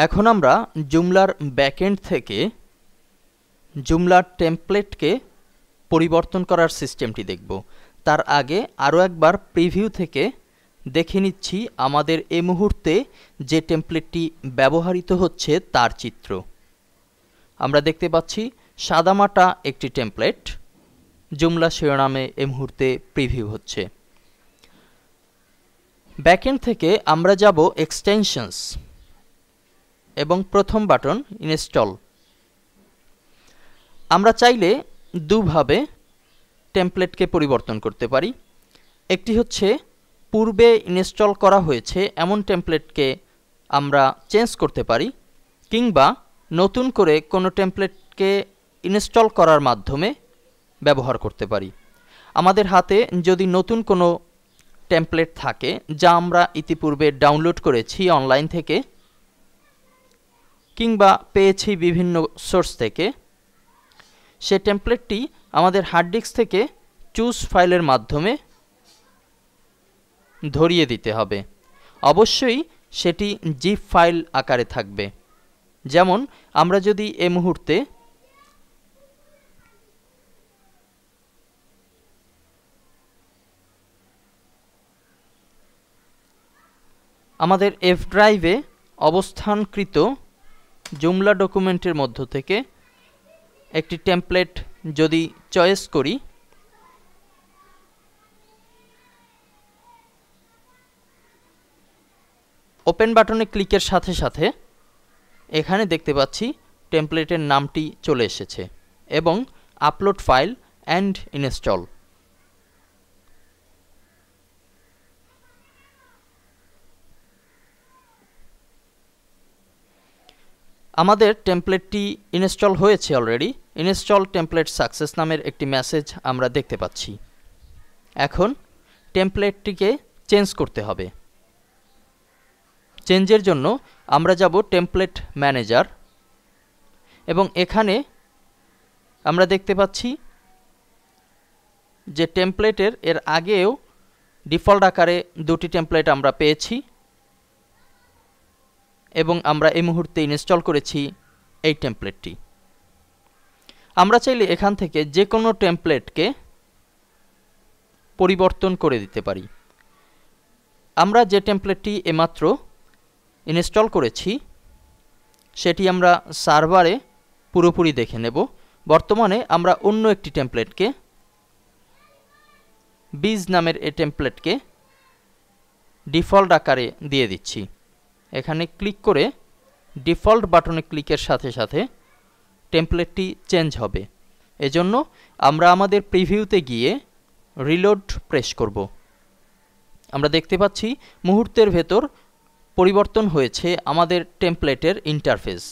এখন আমরা জুমলার ব্যাকএন্ড থেকে জুমলার টেমপ্লেটকে পরিবর্তন করার সিস্টেমটি দেখব। তার আগে আরও একবার প্রিভিউ থেকে দেখে নিচ্ছি আমাদের এই মুহূর্তে যে টেমপ্লেটটি ব্যবহৃত হচ্ছে তার চিত্র। আমরা দেখতে পাচ্ছি সাদামাটা একটি টেমপ্লেট জুমলা শিরোনামে এই মুহূর্তে প্রিভিউ হচ্ছে। ব্যাকএন্ড থেকে আমরা যাব এক্সটেনশনস এবং প্রথম বাটন ইনস্টল। আমরা চাইলে দুভাবে টেমপ্লেটকে পরিবর্তন করতে পারি। একটি হচ্ছে পূর্বে ইনস্টল করা হয়েছে এমন টেমপ্লেটকে আমরা চেঞ্জ করতে পারি, কিংবা নতুন করে কোনো টেমপ্লেটকে ইনস্টল করার মাধ্যমে ব্যবহার করতে পারি। আমাদের হাতে যদি নতুন কোনো টেমপ্লেট থাকে যা আমরা ইতিপূর্বে ডাউনলোড করেছি অনলাইন থেকে কিংবা পেয়েছি বিভিন্ন সোর্স থেকে, সে টেমপ্লেটটি আমাদের হার্ড ডিস্ক থেকে চুজ ফাইলের মাধ্যমে ধরিয়ে দিতে হবে। অবশ্যই সেটি জিপ ফাইল আকারে থাকবে। যেমন আমরা যদি এই মুহূর্তে আমাদের এফ ড্রাইভে অবস্থানকৃত জুমলা ডকুমেন্টের মধ্য থেকে একটি টেমপ্লেট যদি চয়েস করি, ওপেন বাটনে ক্লিকের সাথে সাথে এখানে দেখতে পাচ্ছি টেমপ্লেটের নামটি চলে এসেছে এবং আপলোড ফাইল অ্যান্ড ইনস্টল। আমাদের টেমপ্লেটটি ইনস্টল হয়েছে অলরেডি। ইনস্টল টেমপ্লেট সাকসেস নামের একটি মেসেজ আমরা দেখতে পাচ্ছি। এখন টেমপ্লেটটিকে চেঞ্জ করতে হবে। চেঞ্জের জন্য আমরা যাব টেমপ্লেট ম্যানেজার এবং এখানে আমরা দেখতে পাচ্ছি যে টেমপ্লেটের এর আগেও ডিফল্ট আকারে দুটি টেমপ্লেট আমরা পেয়েছি এবং আমরা এই মুহূর্তে ইনস্টল করেছি এই টেমপ্লেটটি। আমরা চাইলে এখান থেকে যে কোনো টেমপ্লেটকে পরিবর্তন করে দিতে পারি। আমরা যে টেমপ্লেটটি এইমাত্র ইনস্টল করেছি সেটি আমরা সার্ভারে পুরোপুরি দেখে নেব। বর্তমানে আমরা অন্য একটি টেমপ্লেটকে, বিজ নামের এই টেমপ্লেটকে ডিফল্ট আকারে দিয়ে দিচ্ছি। এখানে ক্লিক করে ডিফল্ট বাটনে ক্লিকের সাথে সাথে টেমপ্লেটটি চেঞ্জ হবে। এজন্য আমরা আমাদের প্রিভিউতে গিয়ে রিলোড প্রেস করব। আমরা দেখতে পাচ্ছি মুহূর্তের ভেতর পরিবর্তন হয়েছে আমাদের টেমপ্লেটের ইন্টারফেস।